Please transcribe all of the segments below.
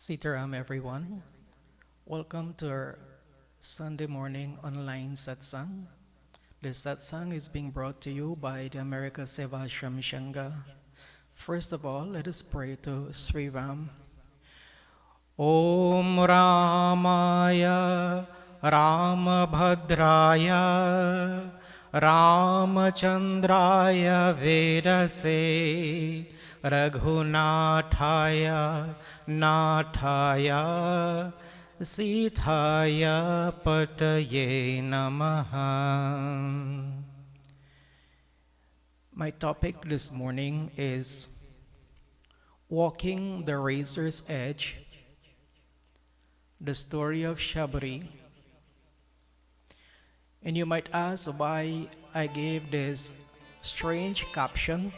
Sitaram, everyone. Welcome to our Sunday morning online satsang. This satsang is being brought to you by the America Sevashram Sangha. First of all, let us pray to Sri Ram. Om Ramaya Ramabhadraya Ramachandraya Vedase Raghunathaya Nathaya Sithaya Pataye Namaha. My topic this morning is walking the razor's edge, the story of Shabri. And you might ask why I gave this strange caption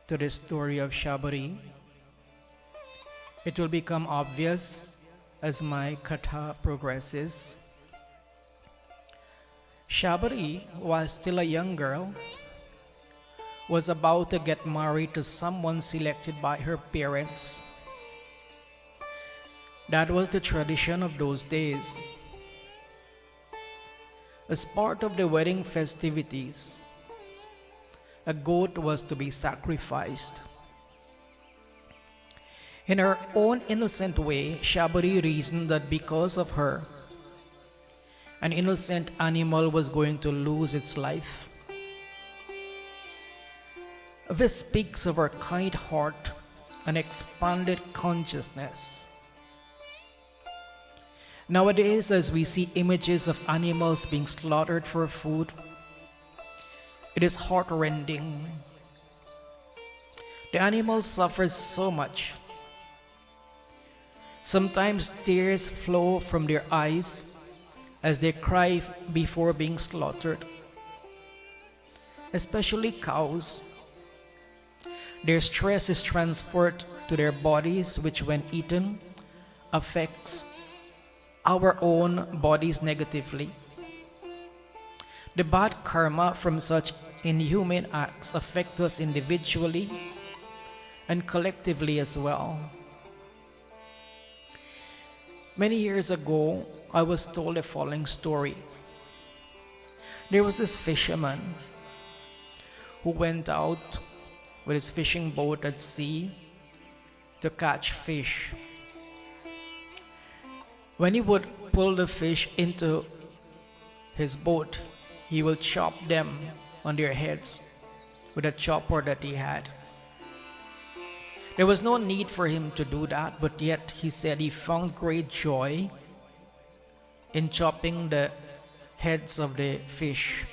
to the story of Shabri. It will become obvious as my katha progresses. Shabri, while still a young girl, was about to get married to someone selected by her parents. That was the tradition of those days. As part of the wedding festivities, a goat was to be sacrificed. In her own innocent way, Shabri reasoned that because of her, an innocent animal was going to lose its life. This speaks of her kind heart and expanded consciousness. Nowadays, as we see images of animals being slaughtered for food, it is heart-rending. The animal suffers so much. Sometimes tears flow from their eyes as they cry before being slaughtered. Especially cows. Their stress is transferred to their bodies, which when eaten affects our own bodies negatively. The bad karma from such inhuman acts affect us individually and collectively as well. Many years ago, I was told the following story. There was this fisherman who went out with his fishing boat at sea to catch fish. When he would pull the fish into his boat, he will chop them on their heads with a chopper that he had. There was no need for him to do that, but yet he said he found great joy in chopping the heads of the fish.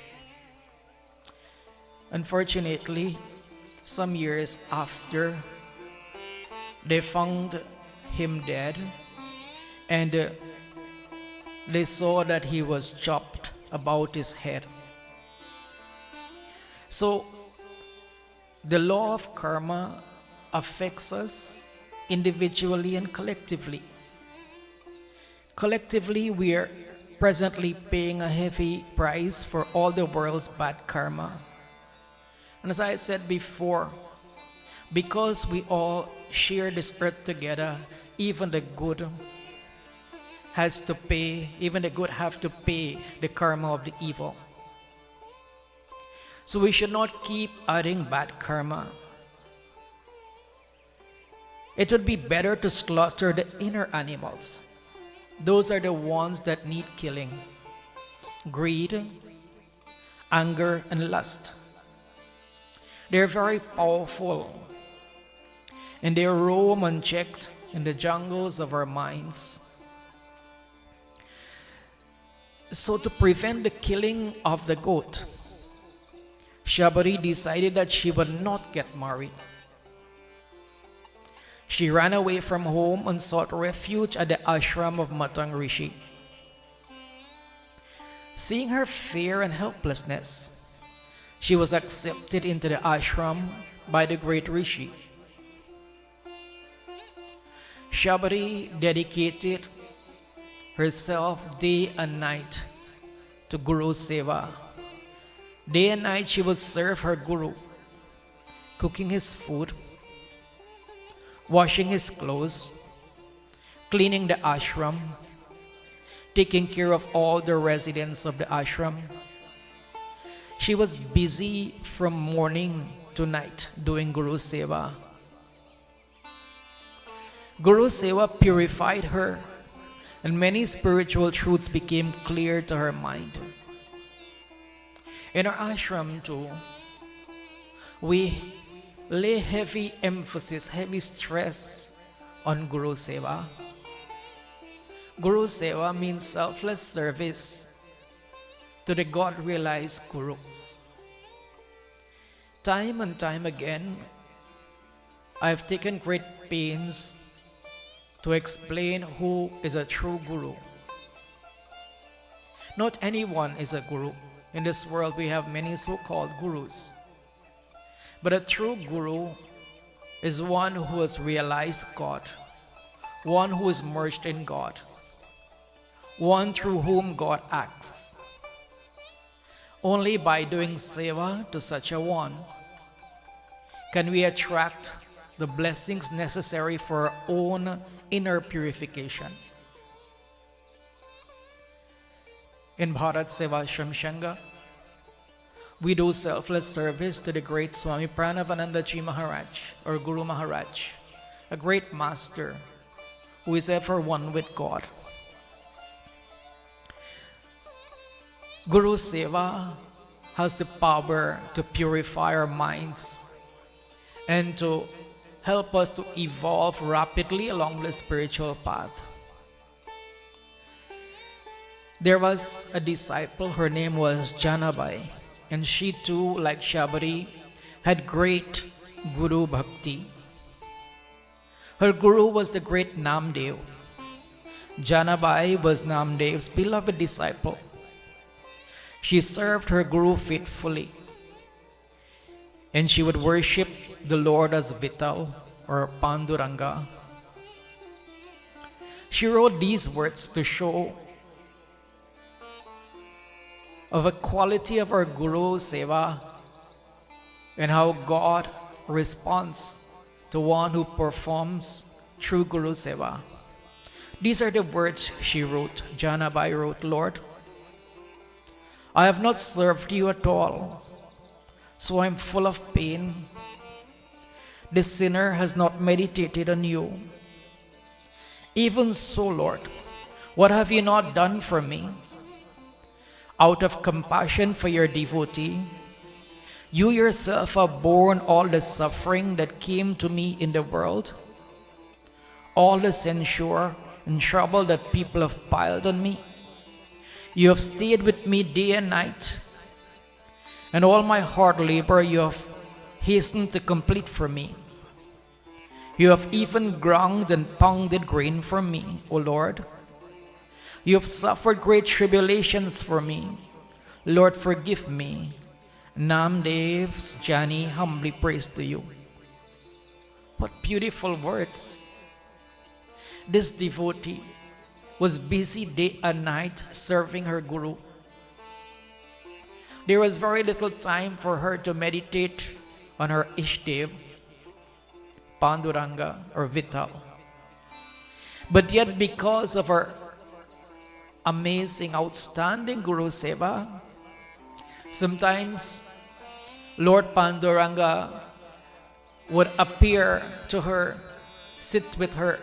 Unfortunately, some years after, they found him dead, and they saw that he was chopped about his head. So, the law of karma affects us individually and collectively. Collectively, we are presently paying a heavy price for all the world's bad karma. And as I said before, because we all share this earth together, even the good has to pay, even the good have to pay the karma of the evil. So we should not keep adding bad karma. It would be better to slaughter the inner animals. Those are the ones that need killing. Greed, anger, and lust. They're very powerful, and they roam unchecked in the jungles of our minds. So to prevent the killing of the goat, Shabri decided that she would not get married. She ran away from home and sought refuge at the ashram of Matang Rishi. Seeing her fear and helplessness, she was accepted into the ashram by the great Rishi. Shabri dedicated herself day and night to Guru Seva. Day and night she would serve her Guru, cooking his food, washing his clothes, cleaning the ashram, taking care of all the residents of the ashram. She was busy from morning to night doing Guru Seva. Guru Seva purified her, and many spiritual truths became clear to her mind. In our ashram too, we lay heavy emphasis, heavy stress on Guru Seva. Guru Seva means selfless service to the God-realized Guru. Time and time again, I've taken great pains to explain who is a true Guru. Not anyone is a Guru. In this world, we have many so-called Gurus. But a true Guru is one who has realized God, one who is merged in God, one through whom God acts. Only by doing seva to such a one can we attract the blessings necessary for our own inner purification. In Bharat Sevashram Sangha, we do selfless service to the great Swami Pranavanandaji Maharaj, or Guru Maharaj, a great master who is ever one with God. Guru Seva has the power to purify our minds and to help us to evolve rapidly along the spiritual path. There was a disciple, her name was Janabai, and she too, like Shabri, had great Guru Bhakti. Her Guru was the great Namdev. Janabai was Namdev's beloved disciple. She served her Guru faithfully, and she would worship the Lord as Vital or Panduranga. She wrote these words to show of a quality of our Guru Seva and how God responds to one who performs true Guru Seva. These are the words she wrote. Janabai wrote, Lord, I have not served you at all, so I am full of pain. The sinner has not meditated on you. Even so, Lord, what have you not done for me? Out of compassion for your devotee, you yourself have borne all the suffering that came to me in the world, all the censure and trouble that people have piled on me. You have stayed with me day and night, and all my hard labor you have hastened to complete for me. You have even ground and pounded grain for me, O Lord. You have suffered great tribulations for me. Lord, forgive me. Namdev's Jani humbly prays to you. What beautiful words. This devotee was busy day and night serving her Guru. There was very little time for her to meditate on her Ishdev, Panduranga or Vital. But yet, because of her amazing, outstanding Guru Seva, sometimes Lord Panduranga would appear to her, sit with her,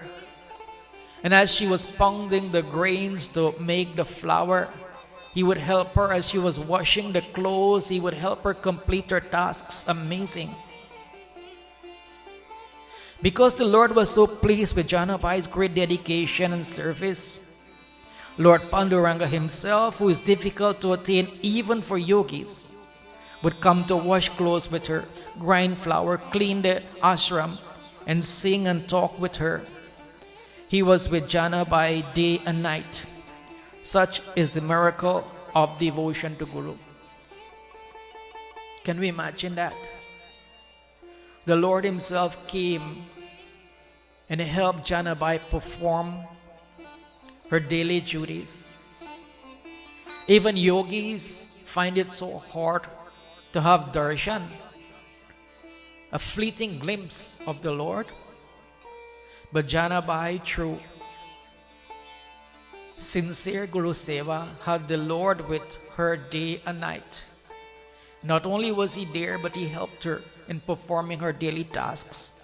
and as she was pounding the grains to make the flour, he would help her. As she was washing the clothes, he would help her complete her tasks. Amazing. Because the Lord was so pleased with Janabai's great dedication and service, Lord Panduranga himself, who is difficult to attain even for yogis, would come to wash clothes with her, grind flour, clean the ashram, and sing and talk with her. He was with Janabai day and night. Such is the miracle of devotion to Guru. Can we imagine that? The Lord himself came and helped Janabai perform her daily duties. Even yogis find it so hard to have darshan, a fleeting glimpse of the Lord. But Janabai, through Sincere Guru Seva had the Lord with her day and night. Not only was he there, but he helped her in performing her daily tasks.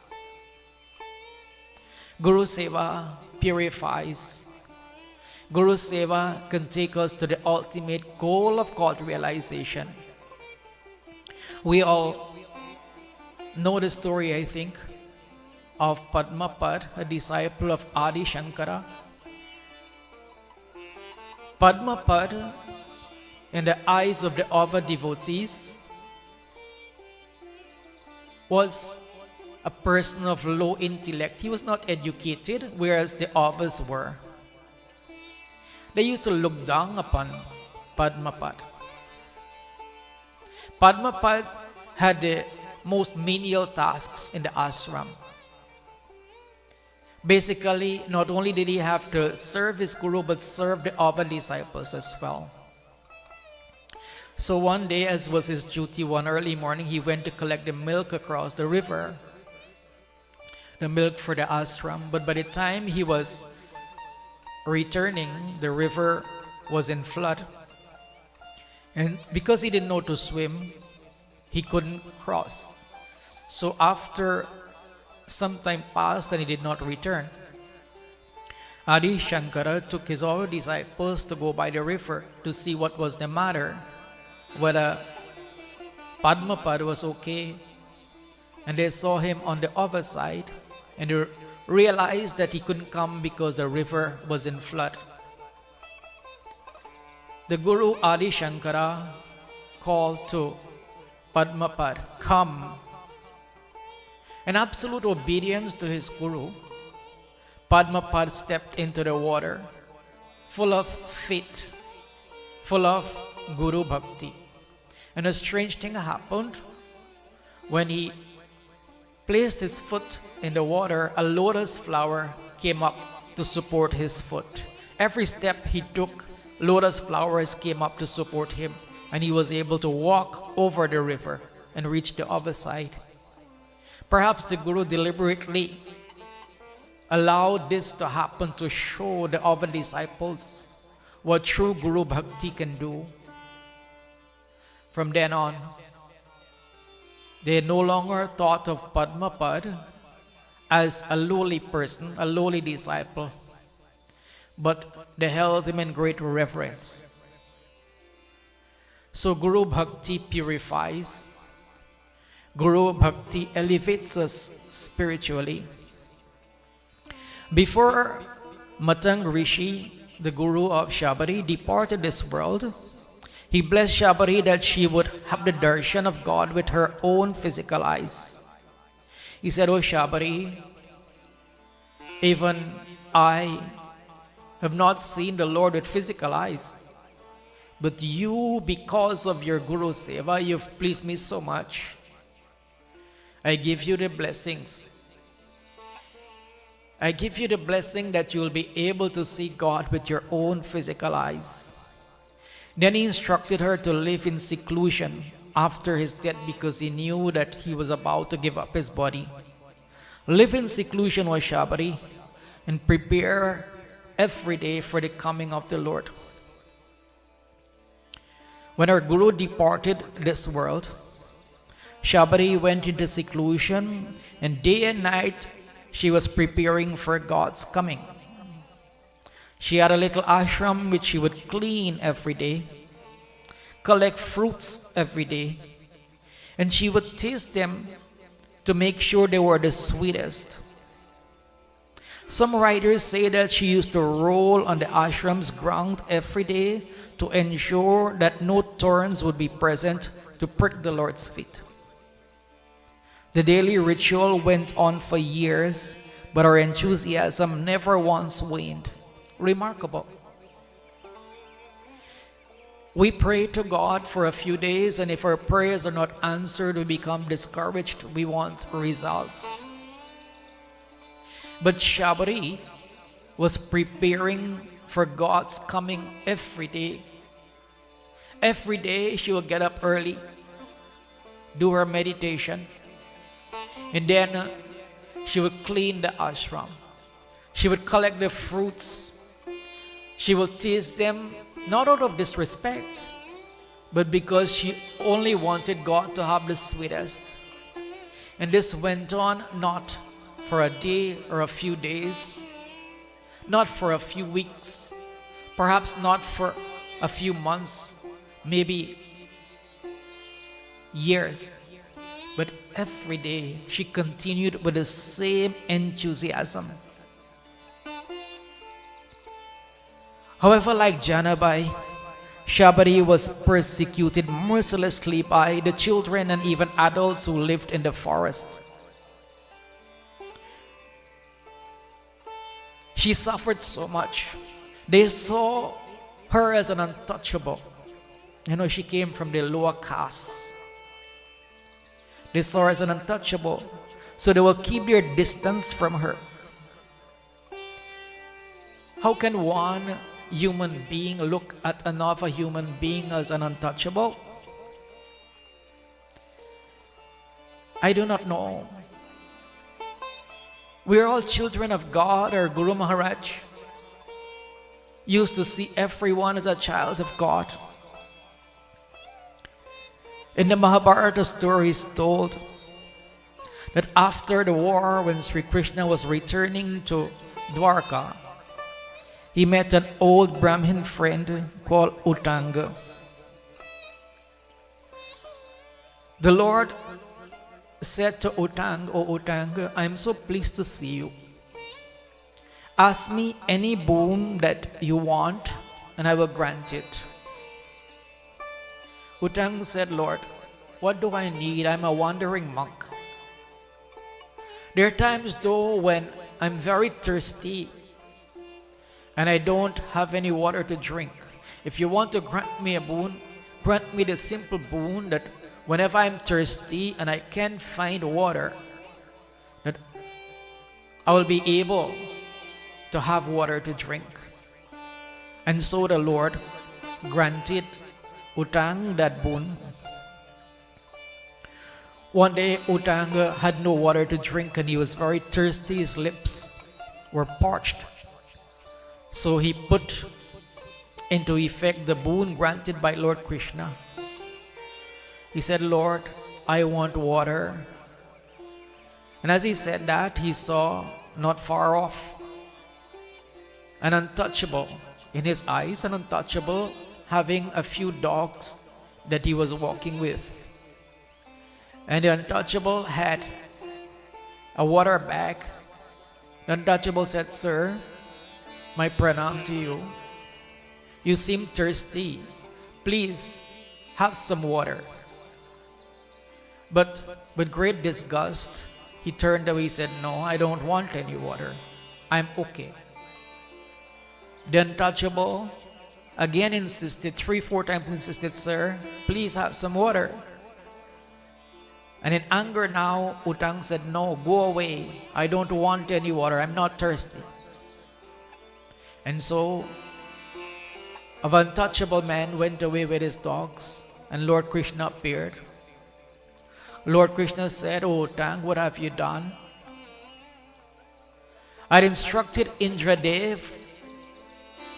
Guru Seva purifies. Guru Seva can take us to the ultimate goal of God realization. We all know the story, I think, of Padmapad, a disciple of Adi Shankara. Padmapad, in the eyes of the other devotees, was a person of low intellect. He was not educated, whereas the others were. They used to look down upon Padmapad. Padmapad had the most menial tasks in the ashram. Basically, not only did he have to serve his guru, but serve the other disciples as well. So one day, as was his duty, one early morning, he went to collect the milk across the river, the milk for the ashram. But by the time he was returning, the river was in flood. And because he didn't know to swim, he couldn't cross. So after some time passed and he did not return, Adi Shankara took his other disciples to go by the river to see what was the matter, whether Padmapad was okay. And they saw him on the other side, and they realized that he couldn't come because the river was in flood. The Guru Adi Shankara called to Padmapad, "Come." In absolute obedience to his Guru, Padmapad stepped into the water, full of faith, full of Guru Bhakti. And a strange thing happened. When he placed his foot in the water, a lotus flower came up to support his foot. Every step he took, lotus flowers came up to support him, and he was able to walk over the river and reach the other side. Perhaps the Guru deliberately allowed this to happen to show the other disciples what true Guru Bhakti can do. From then on, they no longer thought of Padmapad as a lowly person, a lowly disciple, but they held him in great reverence. So Guru Bhakti purifies. Guru Bhakti elevates us spiritually. Before Matang Rishi, the Guru of Shabri, departed this world, he blessed Shabri that she would have the darshan of God with her own physical eyes. He said, "O Shabri, even I have not seen the Lord with physical eyes, but you, because of your Guru Seva, you've pleased me so much. I give you the blessings. I give you the blessing that you'll be able to see God with your own physical eyes." Then he instructed her to live in seclusion after his death because he knew that he was about to give up his body. Live in seclusion, O Shabri, and prepare every day for the coming of the Lord. When our Guru departed this world, Shabri went into seclusion, and day and night she was preparing for God's coming. She had a little ashram which she would clean every day, collect fruits every day, and she would taste them to make sure they were the sweetest. Some writers say that she used to roll on the ashram's ground every day to ensure that no thorns would be present to prick the Lord's feet. The daily ritual went on for years, but her enthusiasm never once waned. Remarkable. We pray to God for a few days, and if our prayers are not answered, we become discouraged. We want results. But Shabri was preparing for God's coming every day. Every day she would get up early, do her meditation, and then she would clean the ashram. She would collect the fruits. She will tease them not out of disrespect, but because she only wanted God to have the sweetest. And this went on not for a day or a few days, not for a few weeks, perhaps not for a few months, maybe years. But every day she continued with the same enthusiasm. However, like Janabai, Shabri was persecuted mercilessly by the children and even adults who lived in the forest. She suffered so much. They saw her as an untouchable. She came from the lower castes. They saw her as an untouchable, so they will keep their distance from her. How can one human being look at another human being as an untouchable? I do not know. We are all children of God. Our Guru Maharaj used to see everyone as a child of God. In the Mahabharata story is told that after the war, when Sri Krishna was returning to Dwarka, he met an old Brahmin friend called Utanga. The Lord said to Utanga, "Oh Utanga, I am so pleased to see you. Ask me any boon that you want and I will grant it." Utang said, "Lord, what do I need? I'm a wandering monk. There are times though when I'm very thirsty and I don't have any water to drink. If you want to grant me a boon, grant me the simple boon that whenever I'm thirsty and I can't find water, that I will be able to have water to drink." And so the Lord granted Utang that boon. One day Utang had no water to drink and he was very thirsty. His lips were parched. So he put into effect the boon granted by Lord Krishna. He said, "Lord, I want water." And as he said that, he saw not far off an untouchable in his eyes, an untouchable having a few dogs that he was walking with. And the untouchable had a water bag. The untouchable said, "Sir, my pranam to you. You seem thirsty. Please have some water." But with great disgust, he turned away. He said, "No, I don't want any water. I'm okay." The untouchable again insisted, 3-4 times insisted, "Sir, please have some water." And in anger now, Utang said, "No, go away. I don't want any water. I'm not thirsty." And so, an untouchable man went away with his dogs, and Lord Krishna appeared. Lord Krishna said, "Oh Utang, what have you done? I instructed Indradev,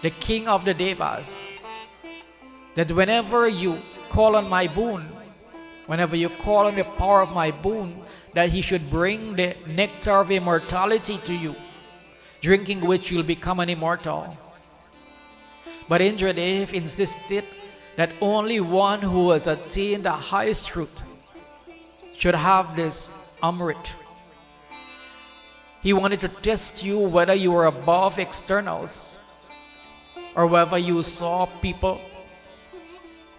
the king of the Devas, that whenever you call on my boon, whenever you call on the power of my boon, that he should bring the nectar of immortality to you, drinking which you'll become an immortal." But Indradev insisted that only one who has attained the highest truth should have this Amrit. He wanted to test you whether you were above externals or whether you saw people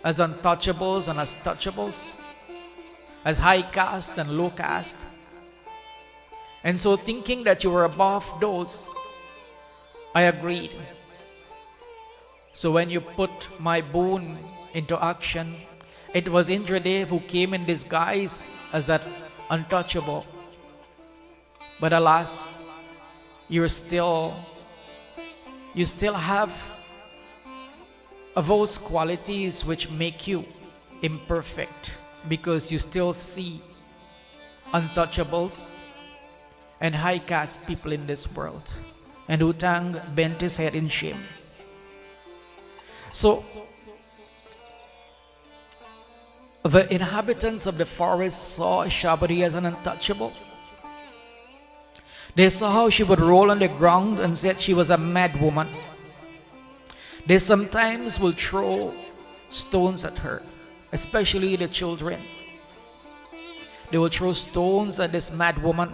as untouchables and as touchables, as high caste and low caste. And so, thinking that you were above those, I agreed. So when you put my boon into action, it was Indradev who came in disguise as that untouchable. But alas, you still have those qualities which make you imperfect, because you still see untouchables and high caste people in this world. And Utang bent his head in shame. So the inhabitants of the forest saw Shabri as an untouchable. They saw how she would roll on the ground and said she was a mad woman. They sometimes will throw stones at her, especially the children. They will throw stones at this mad woman.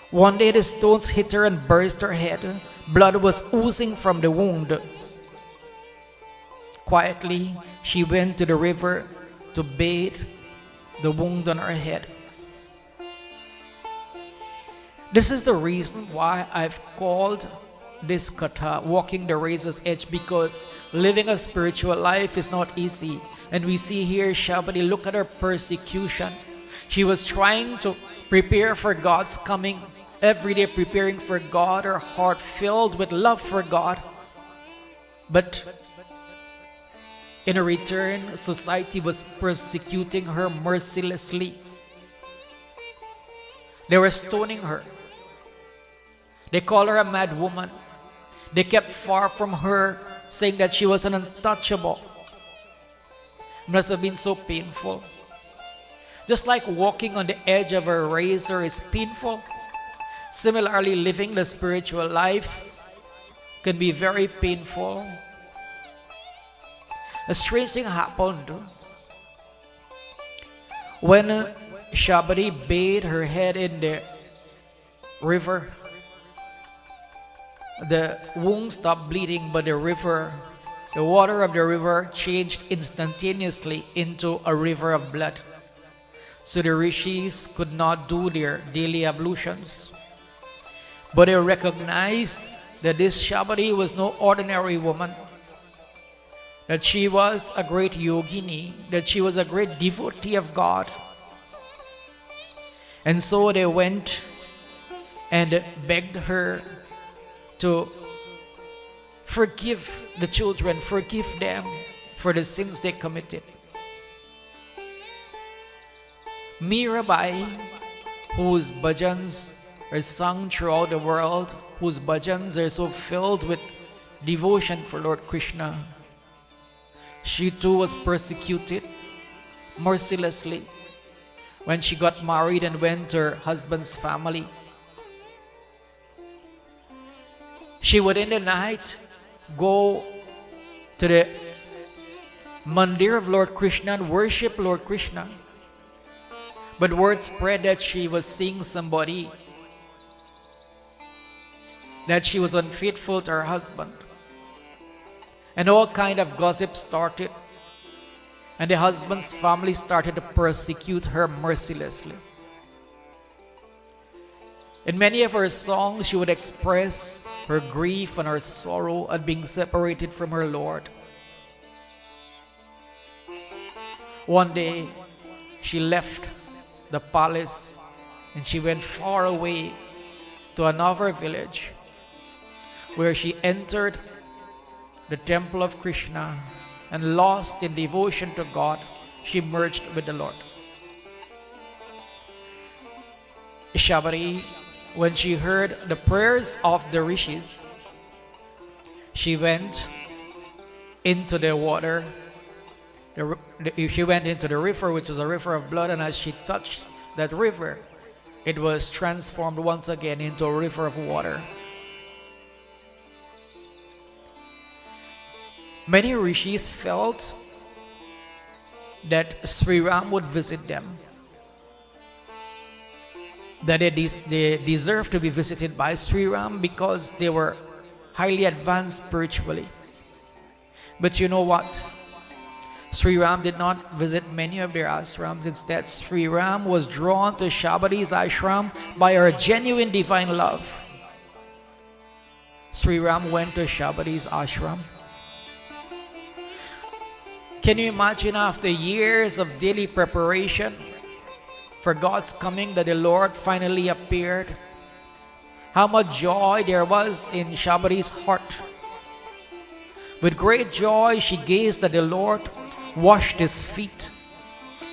One day the stones hit her and burst her head. Blood was oozing from the wound. Quietly, she went to the river to bathe the wound on her head. This is the reason why I've called this kata Walking the Razor's Edge, because living a spiritual life is not easy. And we see here Shabri, look at her persecution. She was trying to prepare for God's coming, every day preparing for God, her heart filled with love for God. But in a return, society was persecuting her mercilessly. They were stoning her. They called her a mad woman. They kept far from her, saying that she was an untouchable. It must have been so painful. Just like walking on the edge of a razor is painful, similarly, living the spiritual life can be very painful. A strange thing happened. When Shabri bathed her head in the river, the wound stopped bleeding, but the water of the river changed instantaneously into a river of blood. So the rishis could not do their daily ablutions. But they recognized that this Shabri was no ordinary woman, that she was a great yogini, that she was a great devotee of God. And so they went and begged her to forgive the children, forgive them for the sins they committed. Mirabai, whose bhajans are sung throughout the world, whose bhajans are so filled with devotion for Lord Krishna, she too was persecuted mercilessly when she got married and went to her husband's family. She would in the night go to the mandir of Lord Krishna and worship Lord Krishna. But word spread that she was seeing somebody, that she was unfaithful to her husband. And all kind of gossip started. And the husband's family started to persecute her mercilessly. In many of her songs, she would express her grief and her sorrow at being separated from her Lord. One day, she left the palace and she went far away to another village, where she entered the temple of Krishna, and lost in devotion to God, she merged with the Lord. Shabri, when she heard the prayers of the rishis, she went into the water. She went into the river, which was a river of blood, and as she touched that river, it was transformed once again into a river of water. Many rishis felt that Sri Ram would visit them, that they deserved to be visited by Sri Ram because they were highly advanced spiritually. But you know what? Sri Ram did not visit many of their ashrams. Instead, Sri Ram was drawn to Shabri's ashram by her genuine divine love. Sri Ram went to Shabri's ashram. Can you imagine, after years of daily preparation for God's coming, that the Lord finally appeared? How much joy there was in Shabri's heart. With great joy, she gazed at the Lord, washed his feet,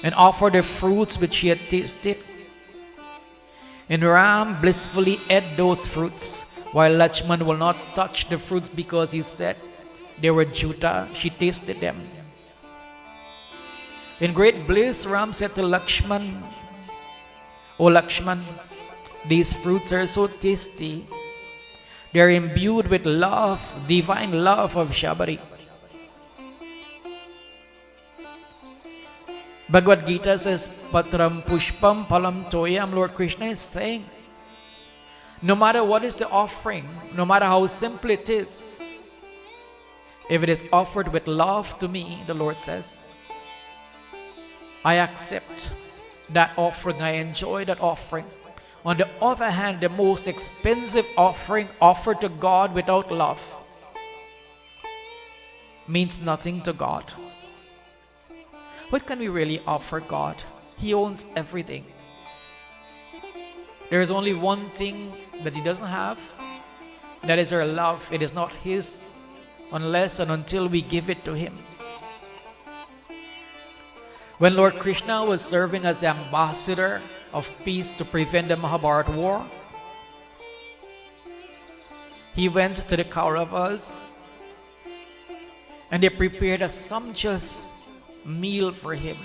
and offered the fruits which she had tasted. And Ram blissfully ate those fruits, while Lakshman will not touch the fruits because he said, They were juta. She tasted them. In great bliss, Ram said to Lakshman, "O Lakshman, these fruits are so tasty. They are imbued with love, divine love of Shabri." Bhagavad Gita says, "Patram pushpam phalam toyam." Lord Krishna is saying, no matter what is the offering, no matter how simple it is, if it is offered with love to me, the Lord says, I accept that offering, I enjoy that offering. On the other hand, the most expensive offering offered to God without love means nothing to God. What can we really offer God? He owns everything. There is only one thing that He doesn't have. That is our love. It is not His unless and until we give it to Him. When Lord Krishna was serving as the ambassador of peace to prevent the Mahabharata war, He went to the Kauravas and they prepared a sumptuous meal for Him.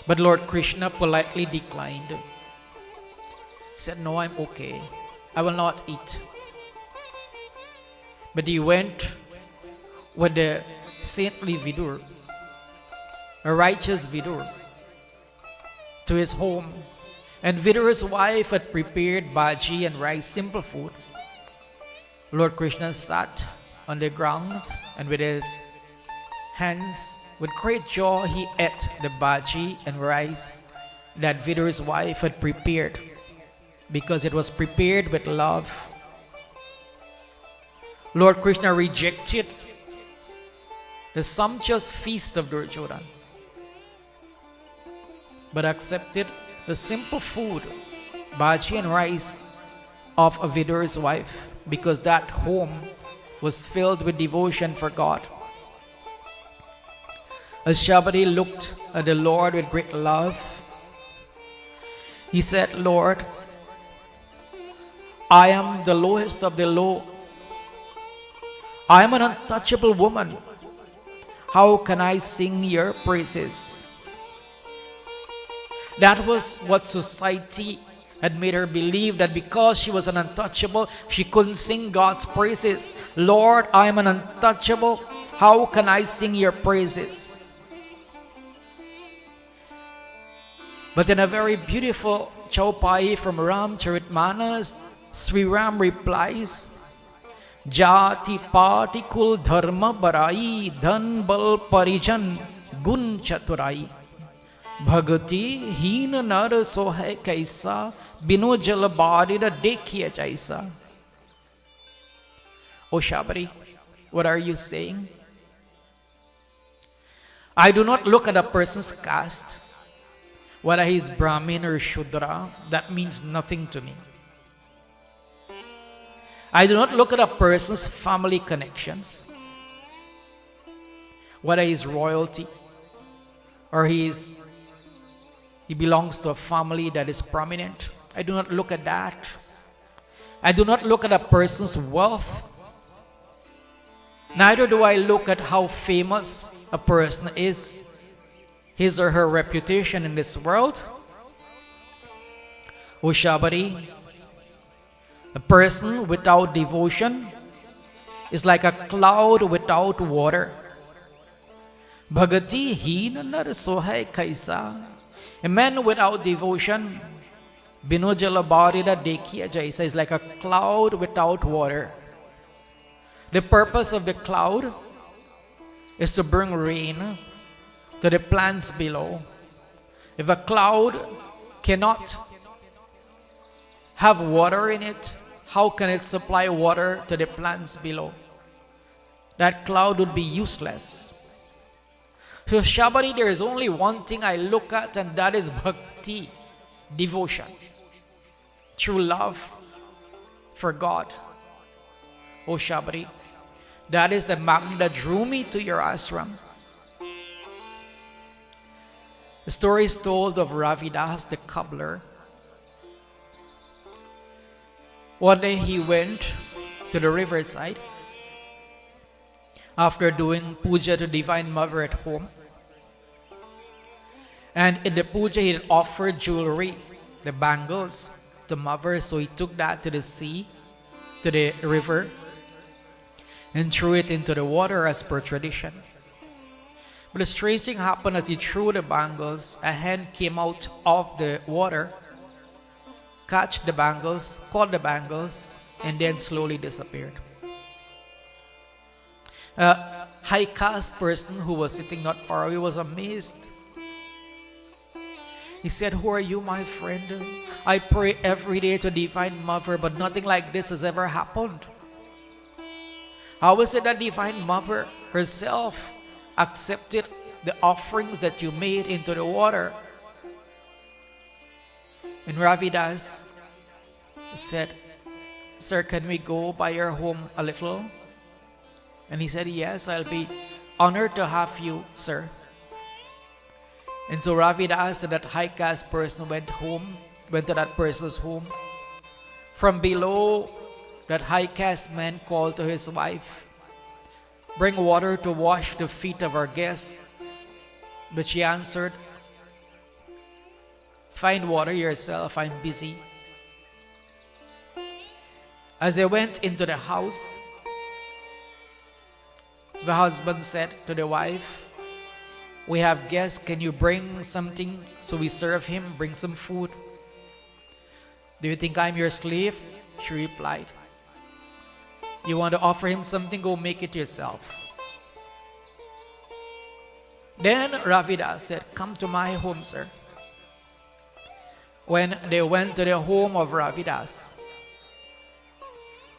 But Lord Krishna politely declined. He said, "No, I'm okay. I will not eat." But he went with the saintly Vidur, a righteous Vidur, to his home. And Vidur's wife had prepared bhaji and rice, simple food. Lord Krishna sat on the ground and with his hands, with great joy, he ate the bhaji and rice that Vidur's wife had prepared, because it was prepared with love. Lord Krishna rejected the sumptuous feast of Duryodhana, but accepted the simple food, bhaji and rice, of Vidur's wife, because that home was filled with devotion for God. As Shabri looked at the Lord with great love, he said, "Lord, I am the lowest of the low. I am an untouchable woman. How can I sing your praises?" That was what society had made her believe, that because she was an untouchable, she couldn't sing God's praises. "Lord, I am an untouchable. How can I sing your praises?" But in a very beautiful chaupai from Ramcharitmanas, Sri Ram replies, "Jati pati kul dharma barai, dhan bal parijan gun chaturai. Bhagati heen nar sohai kaisa, bino jal barida dekhiya jaisa." O Shabri, what are you saying? I do not look at a person's caste, whether he is Brahmin or Shudra. That means nothing to me. I do not look at a person's family connections, whether he is royalty or he belongs to a family that is prominent. I do not look at that. I do not look at a person's wealth. Neither do I look at how famous a person is, his or her reputation in this world. O Shabri, a person without devotion is like a cloud without water. Bhagati heen nar sohai kaisa. A man without devotion, bino jala barida dekhiya jaisa, is like a cloud without water. The purpose of the cloud is to bring rain to the plants below. If a cloud cannot have water in it, how can it supply water to the plants below? That cloud would be useless. So Shabari, there is only one thing I look at, and that is bhakti, devotion, true love for God. O Shabari, that is the magnet that drew me to your ashram. The story is told of Ravidas the cobbler. One day he went to the riverside after doing puja to Divine Mother at home. And in the puja, he offered jewelry, the bangles, to Mother. So he took that to the sea, to the river, and threw it into the water as per tradition. But the strange thing happened as he threw the bangles. A hand came out of the water, catch the bangles, caught the bangles, and then slowly disappeared. A high caste person who was sitting not far away was amazed. He said, "Who are you, my friend? I pray every day to Divine Mother, but nothing like this has ever happened. How is it that Divine Mother herself accepted the offerings that you made into the water?" And Ravidas said, "Sir, can we go by your home a little?" And he said, "Yes, I'll be honored to have you, sir." And so Ravidas and that high caste person went to that person's home. From below, that high caste man called to his wife, "Bring water to wash the feet of our guests." But she answered, "Find water yourself, I'm busy." As they went into the house, the husband said to the wife, "We have guests, can you bring something so we serve him, bring some food?" "Do you think I'm your slave?" she replied. "You want to offer him something, go make it yourself." Then Ravidas said, "Come to my home, sir." When they went to the home of Ravidas,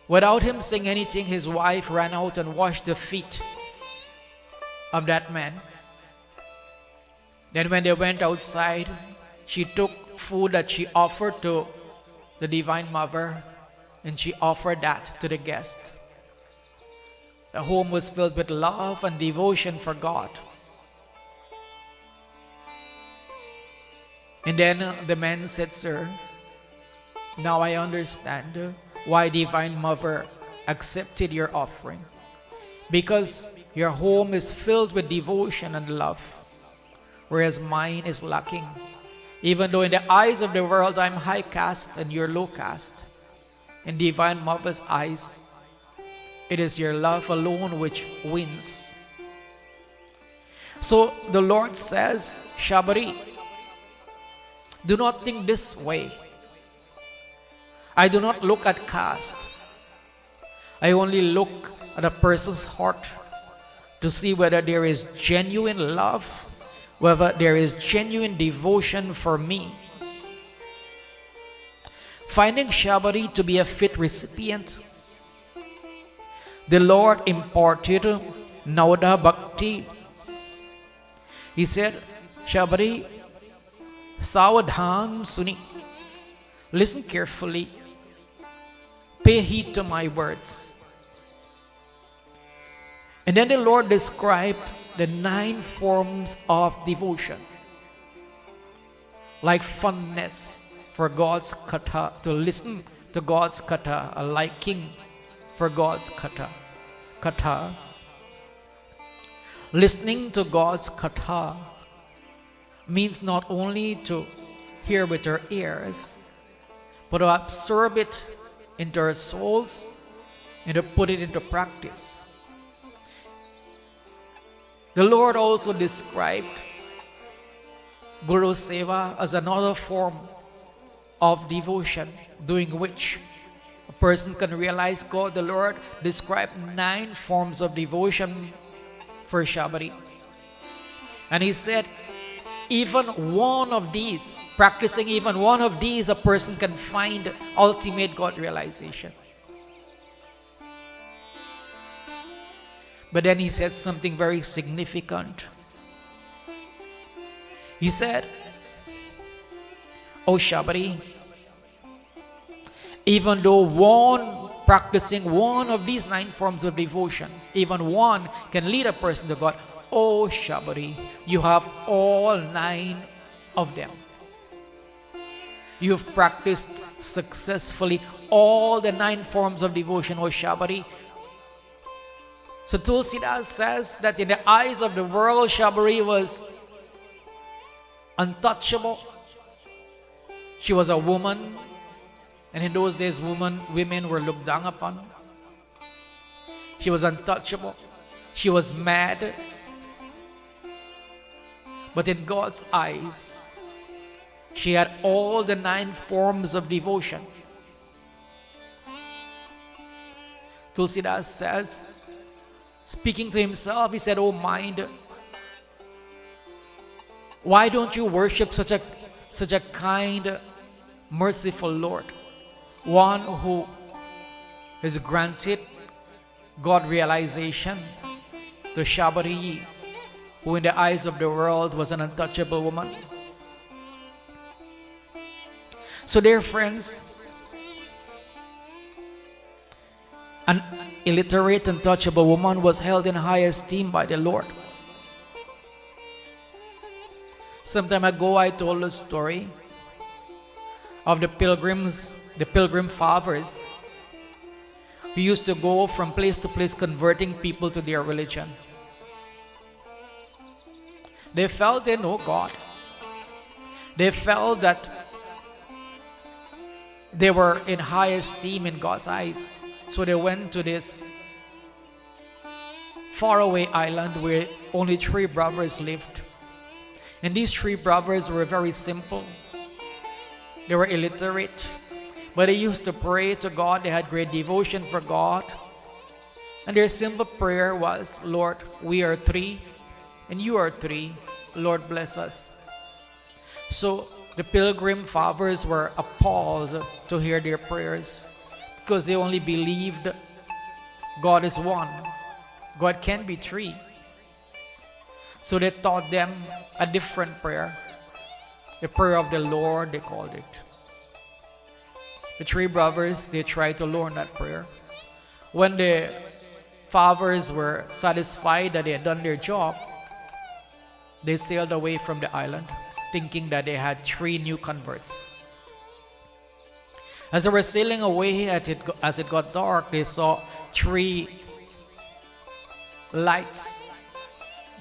without him saying anything, his wife ran out and washed the feet of that man. Then when they went outside, she took food that she offered to the Divine Mother, and she offered that to the guest. The home was filled with love and devotion for God. And then the man said, "Sir, now I understand why Divine Mother accepted your offering. Because your home is filled with devotion and love, whereas mine is lacking. Even though in the eyes of the world I'm high caste and you're low caste, in Divine Mother's eyes, it is your love alone which wins." So the Lord says, "Shabri, do not think this way. I do not look at caste. I only look at a person's heart to see whether there is genuine love, whether there is genuine devotion for me." Finding Shabri to be a fit recipient, the Lord imparted Nauda Bhakti. He said, "Shabri, Sawadhan Suni, listen carefully, pay heed to my words." And then the Lord described the 9 forms of devotion, like fondness for God's katha, to listen to God's katha, a liking for God's katha. Listening to God's katha means not only to hear with our ears, but to absorb it into our souls and to put it into practice. The Lord also described Guru Seva as another form of devotion, doing which a person can realize God. The Lord described 9 forms of devotion for Shabri. And He said, even one of these, practicing even one of these, a person can find ultimate God realization. But then He said something very significant. He said, "Oh Shabri, even though practicing one of these 9 forms of devotion, even one can lead a person to God, oh Shabri, you have all 9 of them. You've practiced successfully all the 9 forms of devotion, oh Shabri. So Tulsidas says that in the eyes of the world, Shabri was untouchable. She was a woman, and in those days women were looked down upon. She was untouchable. She was mad. But in God's eyes, she had all the 9 forms of devotion. Tulsidas says, speaking to himself, he said, "Oh mind, why don't you worship such a kind, merciful Lord, one who has granted God realization to Shabri, who in the eyes of the world was an untouchable woman?" So dear friends, an illiterate, untouchable woman was held in high esteem by the Lord. Some time ago, I told a story of the pilgrim fathers who used to go from place to place converting people to their religion. They felt they know God. They felt that they were in high esteem in God's eyes. So they went to this faraway island where only 3 brothers lived. And these 3 brothers were very simple. They were illiterate, but they used to pray to God. They had great devotion for God. And their simple prayer was, "Lord, we are 3 and you are 3. Lord, bless us." So the pilgrim fathers were appalled to hear their prayers, because they only believed God is one. God can't be 3. So they taught them a different prayer. The prayer of the Lord, they called it. The 3 brothers, they tried to learn that prayer. When the fathers were satisfied that they had done their job, they sailed away from the island, thinking that they had 3 new converts. As they were sailing away, as it got dark, they saw 3 lights,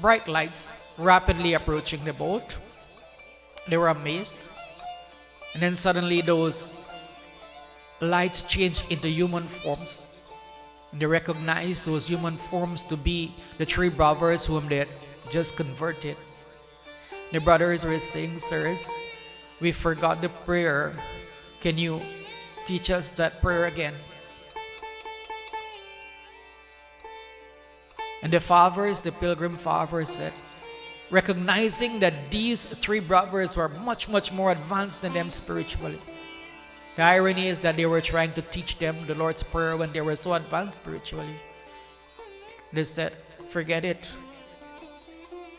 bright lights, rapidly approaching the boat. They were amazed. And then suddenly those lights changed into human forms. And they recognized those human forms to be the 3 brothers whom they had just converted. The brothers were saying, "Sirs, we forgot the prayer. Can you teach us that prayer again?" And the fathers, the pilgrim fathers, said, recognizing that these 3 brothers were much more advanced than them spiritually. The irony is that they were trying to teach them the Lord's Prayer when they were so advanced spiritually. They said, "Forget it.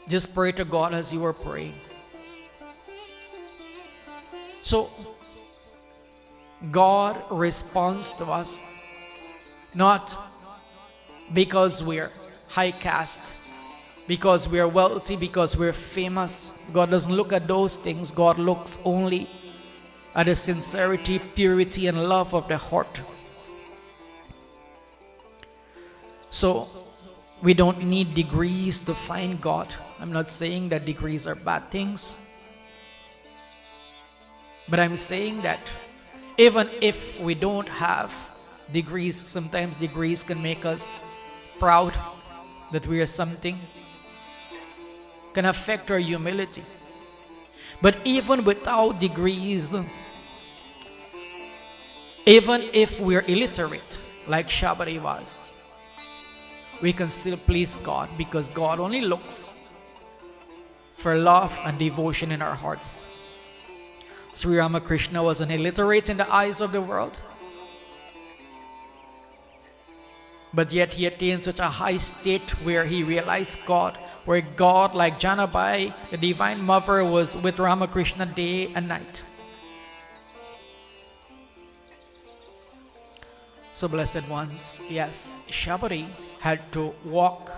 Just pray to God as you were praying." So God responds to us not because we're high caste, because we're wealthy, because we're famous. God doesn't look at those things. God looks only at the sincerity, purity, and love of the heart. So we don't need degrees to find God. I'm not saying that degrees are bad things, but I'm saying that even if we don't have degrees, sometimes degrees can make us proud that we are something, can affect our humility. But even without degrees, even if we're illiterate, like Shabri was, we can still please God, because God only looks for love and devotion in our hearts. Sri Ramakrishna was an illiterate in the eyes of the world, but yet he attained such a high state where he realized God, where God, like Janabai, the Divine Mother, was with Ramakrishna day and night. So blessed ones, yes, Shabri had to walk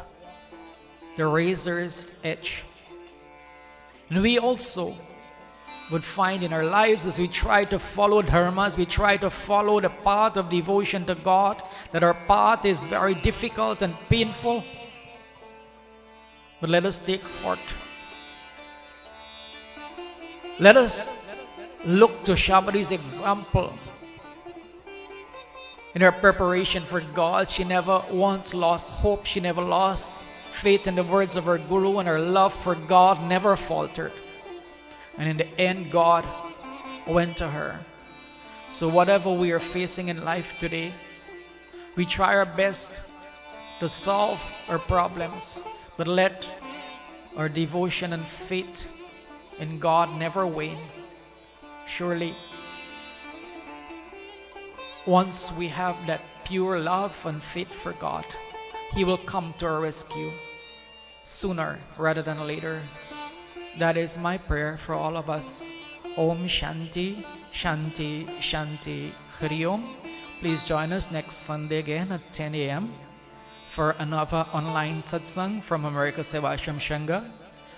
the razor's edge. And we also would find in our lives as we try to follow dharma, as we try to follow the path of devotion to God, that our path is very difficult and painful. But let us take heart. Let us look to Shabri's example. In her preparation for God, she never once lost hope. She never lost faith in the words of her Guru, and her love for God never faltered. And in the end, God went to her. So whatever we are facing in life today, we try our best to solve our problems, but let our devotion and faith in God never wane. Surely, once we have that pure love and faith for God, He will come to our rescue sooner rather than later. That is my prayer for all of us. Om Shanti, Shanti, Shanti, Hari Om. Please join us next Sunday again at 10 a.m. for another online satsang from America Sevashram Sangha.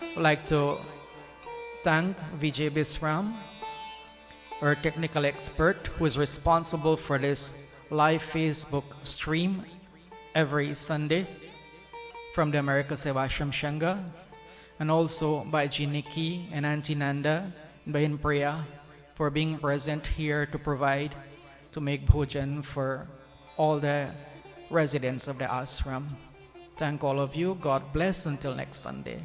I'd like to thank Vijay Bisram, our technical expert, who is responsible for this live Facebook stream every Sunday from the America Sevashram Sangha, and also by Jiniki and Auntie Nanda and Bahin Priya for being present here to provide, to make bhojan for all the residents of the ashram. Thank all of you. God bless until next Sunday.